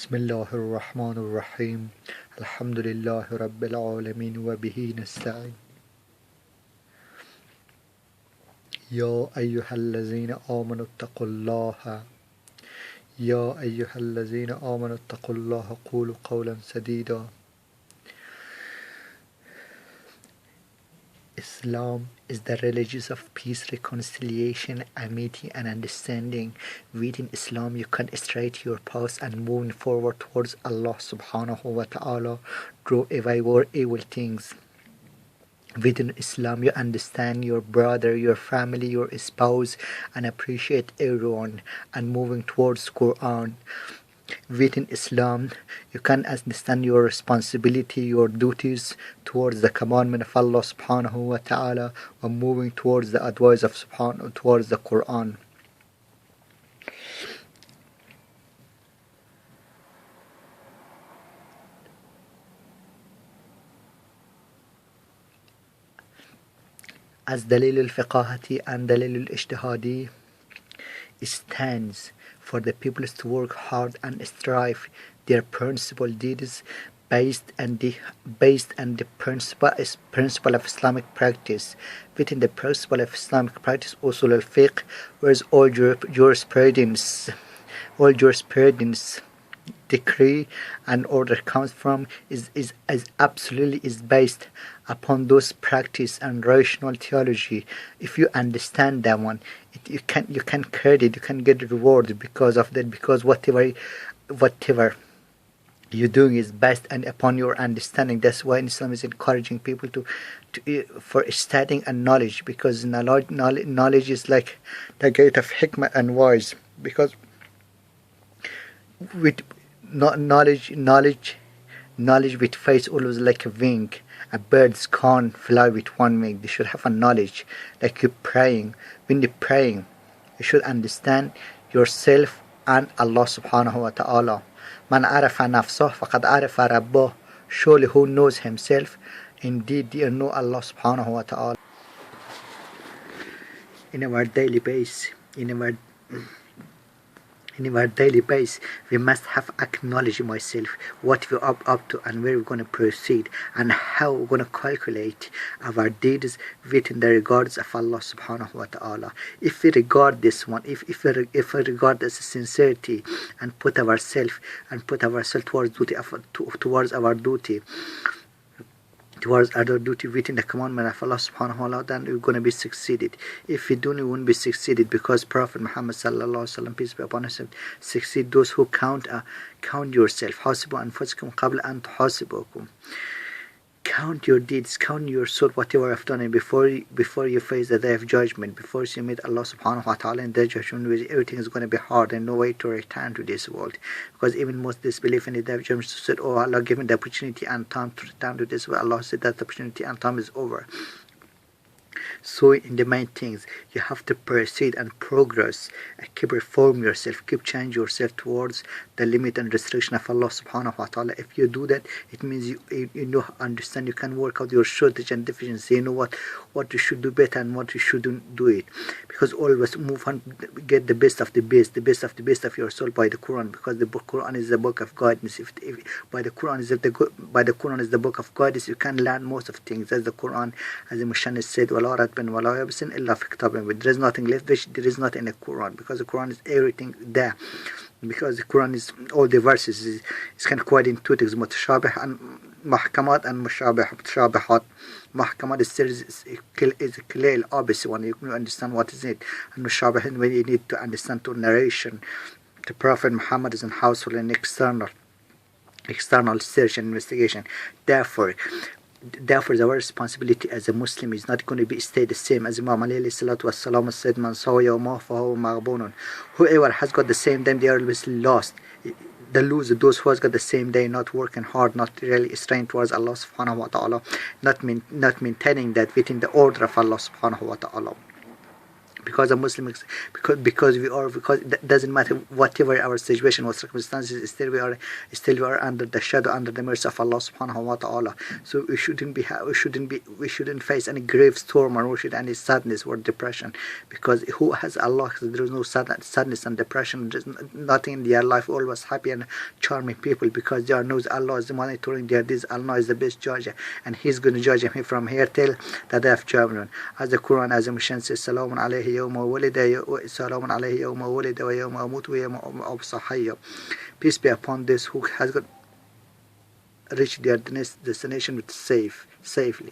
بسم الله الرحمن الرحيم الحمد لله رب العالمين وبه نستعين يا أيها الذين آمنوا اتقوا الله يا أيها الذين آمنوا اتقوا الله قولوا قولا سديدا. Islam is the religion of peace, reconciliation, amity and understanding. Within Islam you can straight your path and move forward towards Allah subhanahu wa ta'ala, drive away evil things. Within Islam you understand your brother, your family, your spouse and appreciate everyone and moving towards Quran. Within Islam, you can understand your responsibility, your duties towards the commandment of Allah subhanahu wa ta'ala and moving towards the advice of subhanahu towards the Quran. As Dalil al-Fiqahati and Dalil al-Ijtihadi stands for the people to work hard and strive their principal deeds based on the principle of Islamic practice. Within the principle of Islamic practice, usul al-fiqh, whereas all jurisprudence decree and order comes from is absolutely based upon those practice and rational theology. If you understand that one, you can credit, you can get reward because of that, because whatever you're doing is based upon your understanding. That's why Islam is encouraging people for studying and knowledge, because knowledge is like the gate of hikmah and wise, because with knowledge with faith always like a wing. A birds can't fly with one wing. They should have a knowledge. Like you're praying. When you're praying, you should understand yourself and Allah subhanahu wa ta'ala. Man arafa nafsah faqad arafa rabbah. Surely who knows himself, indeed they know Allah subhanahu wa ta'ala. In our daily base, we must have acknowledged myself, what we're up to and where we're going to proceed and how we're going to calculate our deeds within the regards of Allah subhanahu wa ta'ala. If we regard this one, if we regard this sincerity and put ourselves towards our duty within the commandment of Allah subhanahu wa ta'ala, then we're going to be succeeded. If we don't, we won't be succeeded, because Prophet Muhammad sallallahu alaihi wasallam, peace be upon him, succeed those who count yourself. Hasibu anfusakum qabla an tuhasibukum. Count your deeds, count your soul, whatever you have done, and before you face the day of judgment, before you meet Allah subhanahu wa ta'ala in the judgment, where everything is going to be hard and no way to return to this world. Because even most disbelief in the day of judgment said, oh Allah, give me the opportunity and time to return to this world. Allah said that the opportunity and time is over. So in the main things, you have to proceed and progress, keep reform yourself, keep change yourself towards the limit and restriction of Allah subhanahu wa ta'ala. If you do that, it means you know, understand, you can work out your shortage and deficiency, you know what you should do better and what you shouldn't do it. Because always move on, get the best of the best of your soul by the Quran, because the book Quran is the book of guidance. If by the Quran is the book of guidance, you can learn most of things. As the Quran, as the Mushannis said, there is nothing left which there is not in the Quran, because the Quran is everything there. Because the Quran is all the verses is kind of quite in two things, mutashabih and mahkamat and mushabihat. Mahkamat is clear, obvious one, you can understand what is it, and mushabih when you need to understand to narration. The Prophet Muhammad is in household and external search and investigation. Therefore our responsibility as a Muslim is not going to stay the same. As Imam Ali alayhi salatu wassalam said, man sawa yawma fahuwa maghbunun. Whoever has got the same day, they are always lost. The loser, those who has got the same day, not working hard, not really straying towards Allah subhanahu wa ta'ala, not maintaining that within the order of Allah subhanahu wa ta'ala. because a Muslim, because we are, because it doesn't matter whatever our situation or circumstances, still we are under the shadow, under the mercy of Allah subhanahu wa ta'ala. So we shouldn't face any grave storm, or we should any sadness or depression, because who has Allah, there is no sadness and depression. There's nothing in their life, always happy and charming people, because they knows Allah is monitoring their deeds. Allah is the best judge, and He's going to judge them from here till the day of judgment. As the Quran, as the Mission says, Salamun alayhi يوم ولد سلام عليه يوم ولد ويوم أموت ويوم أبعث حيا. Peace be upon this who has got reached their destination with safely.